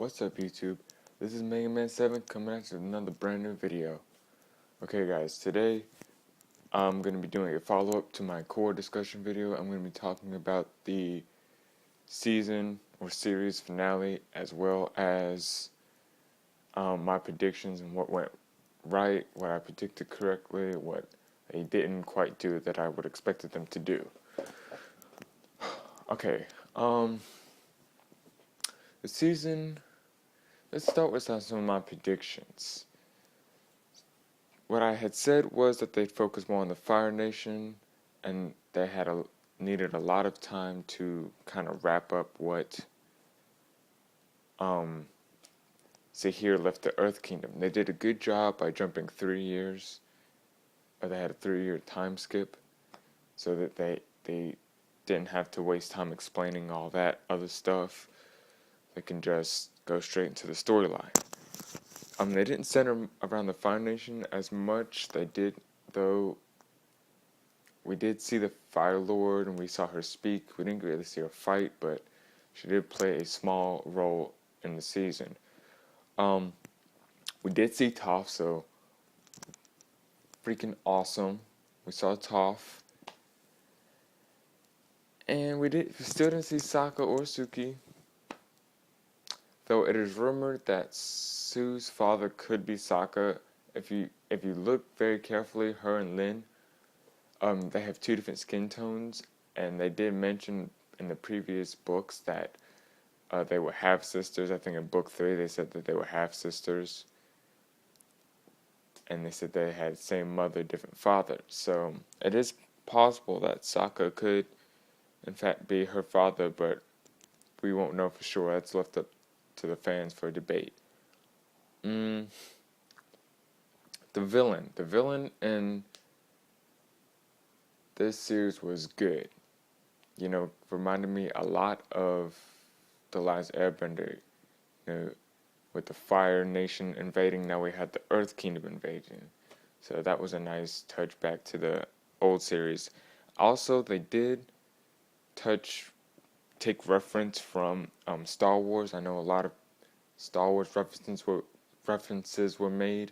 What's up, YouTube? This is Mega Man 7 coming at you with another brand new video. Okay guys, today I'm going to be doing a follow-up to my Korra discussion video. I'm going to be talking about the season or series finale, as well as my predictions and what went right, what I predicted correctly, what they didn't quite do that I would expected them to do. Okay, the season, let's start with some of my predictions. What I had said was that they'd focus more on the Fire Nation, and they had needed a lot of time to kind of wrap up what Zahir left the Earth Kingdom. They did a good job by jumping 3 years, or they had a 3-year time skip, so that they didn't have to waste time explaining all that other stuff. They can just go straight into the storyline. They didn't center around the Fire Nation as much. They did, though. We did see the Fire Lord, and we saw her speak. We didn't really see her fight, but she did play a small role in the season. We did see Toph, so freaking awesome. We saw Toph. And we still didn't see Sokka or Suki. Though it is rumored that Sue's father could be Sokka. If you look very carefully, her and Lin, they have 2 different skin tones, and they did mention in the previous books that they were half sisters. I think in book 3 they said that they were half sisters, and they said they had the same mother, different father. So it is possible that Sokka could, in fact, be her father, but we won't know for sure. That's left up to the fans for debate. The villain in this series was good. You know, reminded me a lot of The Last Airbender. You know, with the Fire Nation invading, now we had the Earth Kingdom invading. So that was a nice touch back to the old series. Also, they did take reference from Star Wars. I know a lot of Star Wars references were made.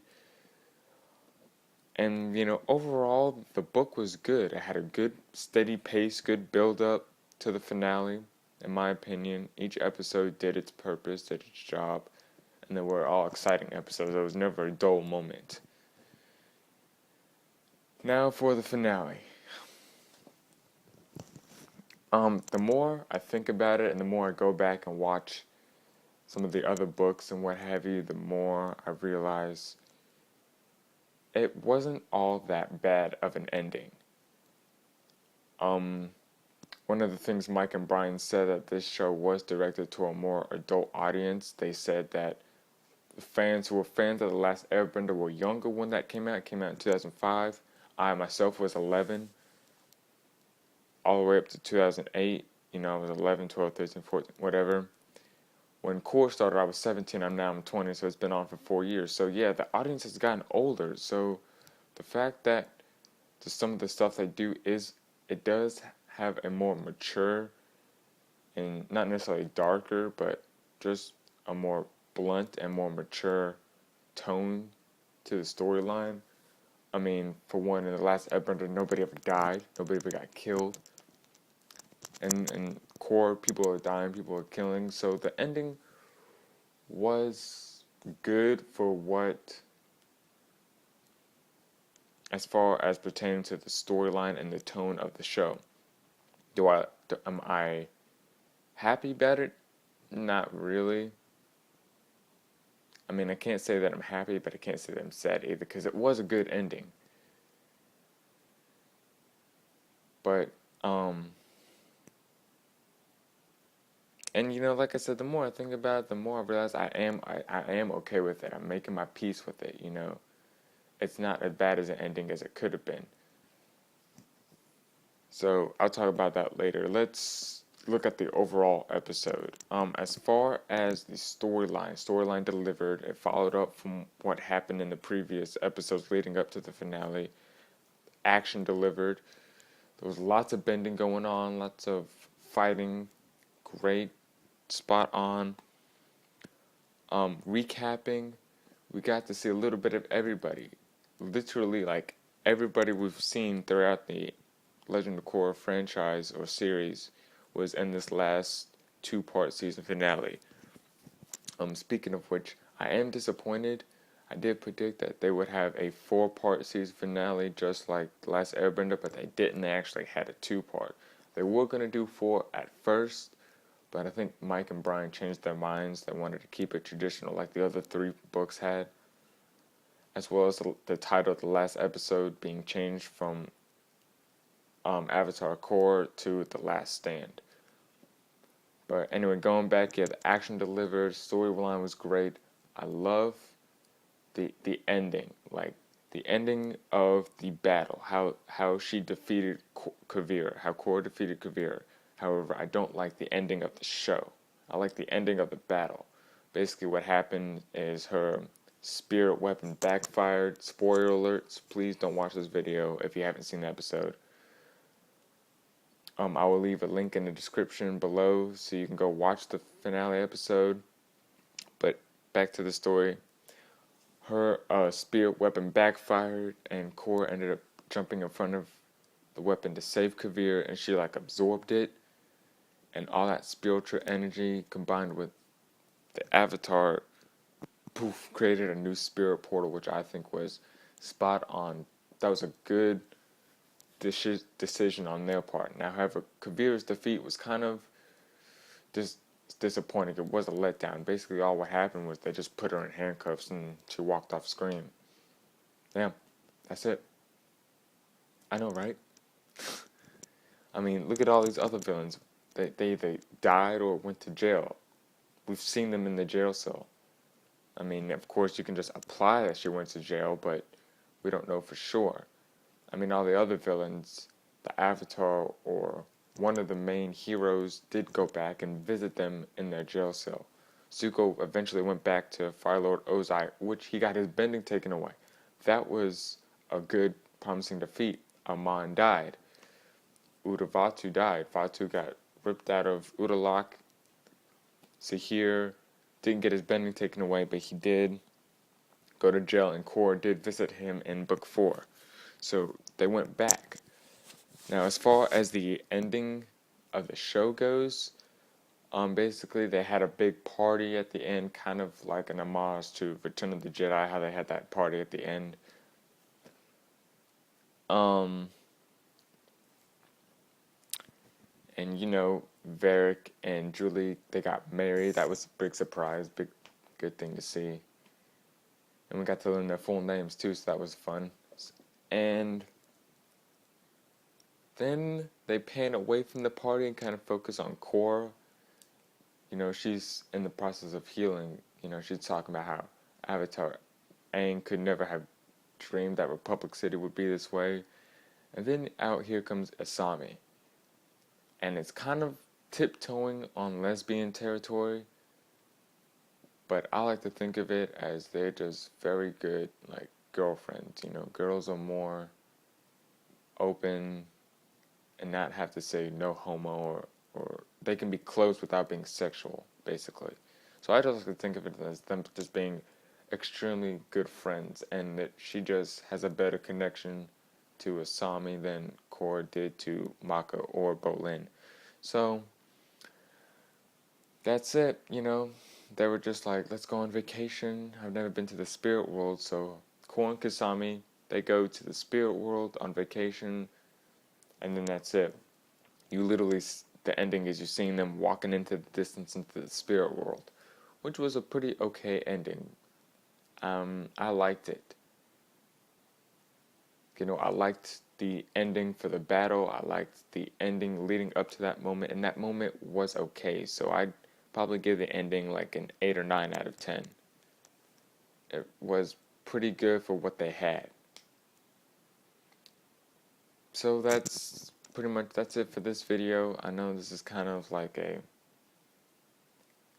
And, you know, overall, the book was good. It had a good, steady pace, good build-up to the finale, in my opinion. Each episode did its purpose, did its job, and they were all exciting episodes. There was never a dull moment. Now for the finale. The more I think about it, and the more I go back and watch some of the other books and what have you, the more I realize it wasn't all that bad of an ending. One of the things Mike and Brian said, that this show was directed to a more adult audience. They said that the fans who were fans of The Last Airbender were younger when that came out. It came out in 2005. I myself was 11, all the way up to 2008. You know, I was 11, 12, 13, 14, whatever. When Korra started, I was 17. I'm 20, so it's been on for 4 years. So yeah, the audience has gotten older. So the fact that some of the stuff they do it does have a more mature and not necessarily darker, but just a more blunt and more mature tone to the storyline. I mean, for one, in The Last Airbender, nobody ever died. Nobody ever got killed. And Korra, people are dying, people are killing. So the ending was good for what, as far as pertaining to the storyline and the tone of the show. Am I happy about it? Not really. I mean, I can't say that I'm happy, but I can't say that I'm sad either, because it was a good ending. But, and you know, like I said, the more I think about it, the more I realize I am okay with it. I'm making my peace with it, you know. It's not as bad as an ending as it could have been. So I'll talk about that later. Let's look at the overall episode. As far as the storyline delivered. It followed up from what happened in the previous episodes leading up to the finale. Action delivered. There was lots of bending going on, lots of fighting. Great, spot on. recapping, we got to see a little bit of everybody. Literally, like, everybody we've seen throughout the Legend of Korra franchise or series was in this last two-part season finale. Speaking of which, I am disappointed. I did predict that they would have a four-part season finale just like The Last Airbender, but they didn't. They actually had a two-part. They were going to do four at first, but I think Mike and Brian changed their minds. They wanted to keep it traditional like the other three books had, as well as the title of the last episode being changed from Avatar Korra to The Last Stand. But anyway, going back, yeah, the action delivered, storyline was great. I love the ending, like the ending of the battle, how she defeated Kavira, how Korra defeated Kavira. However, I don't like the ending of the show. I like the ending of the battle. Basically, what happened is her spirit weapon backfired. Spoiler alerts, please don't watch this video if you haven't seen the episode. I will leave a link in the description below so you can go watch the finale episode. But back to the story. Her spirit weapon backfired, and Korra ended up jumping in front of the weapon to save Kavir, and she like absorbed it, and all that spiritual energy combined with the Avatar, poof, created a new spirit portal, which I think was spot on. That was a good decision on their part. Now, however, Kavir's defeat was kind of just disappointing. It was a letdown. Basically, all what happened was they just put her in handcuffs and she walked off screen. Yeah, that's it. I know, right? I mean, look at all these other villains. They either died or went to jail. We've seen them in the jail cell. I mean, of course, you can just apply that she went to jail, but we don't know for sure. I mean, all the other villains, the Avatar or one of the main heroes did go back and visit them in their jail cell. Zuko eventually went back to Fire Lord Ozai, which he got his bending taken away. That was a good, promising defeat. Amon died. Udavatu died. Fatu got ripped out of Udalak. Sahir didn't get his bending taken away, but he did go to jail, and Korra did visit him in Book 4. So they went back. Now, as far as the ending of the show goes, basically they had a big party at the end, kind of like an homage to Return of the Jedi, how they had that party at the end. And you know, Varric and Julie, they got married. That was a big surprise, big good thing to see. And we got to learn their full names too, so that was fun. And then they pan away from the party and kind of focus on Korra. You know, she's in the process of healing. You know, she's talking about how Avatar Aang could never have dreamed that Republic City would be this way. And then out here comes Asami. And it's kind of tiptoeing on lesbian territory. But I like to think of it as they're just very good, like, girlfriends. You know, girls are more open and not have to say no homo, or they can be close without being sexual, basically. So I just like to think of it as them just being extremely good friends, and that she just has a better connection to Asami than Korra did to Maka or Bolin. So that's it, you know. They were just like, let's go on vacation. I've never been to the spirit world, so Korra and Kasami, they go to the spirit world on vacation, and then that's it. You literally, the ending is you seeing them walking into the distance into the spirit world, which was a pretty okay ending. I liked it. You know, I liked the ending for the battle. I liked the ending leading up to that moment, and that moment was okay. So I'd probably give the ending like an 8 or 9 out of 10. It was pretty good for what they had. So that's it for this video. I know this is kind of like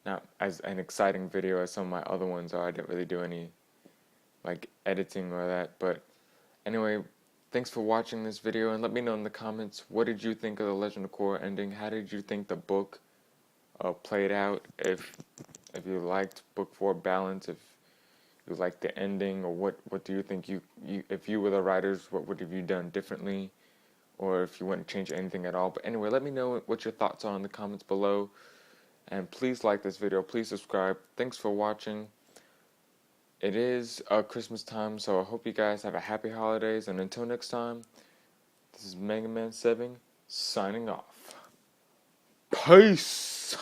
not as an exciting video as some of my other ones are. I didn't really do any like editing or that, but anyway, thanks for watching this video, and let me know in the comments, what did you think of the Legend of Korra ending? How did you think the book played out? If if you liked book 4 balance, if you liked the ending, or what do you think if you were the writers, what would have you done differently, or if you wouldn't change anything at all. But anyway, let me know what your thoughts are in the comments below, and please like this video, please subscribe. Thanks for watching. It is Christmas time, so I hope you guys have a happy holidays, and until next time, this is Mega Man 7 signing off. Peace!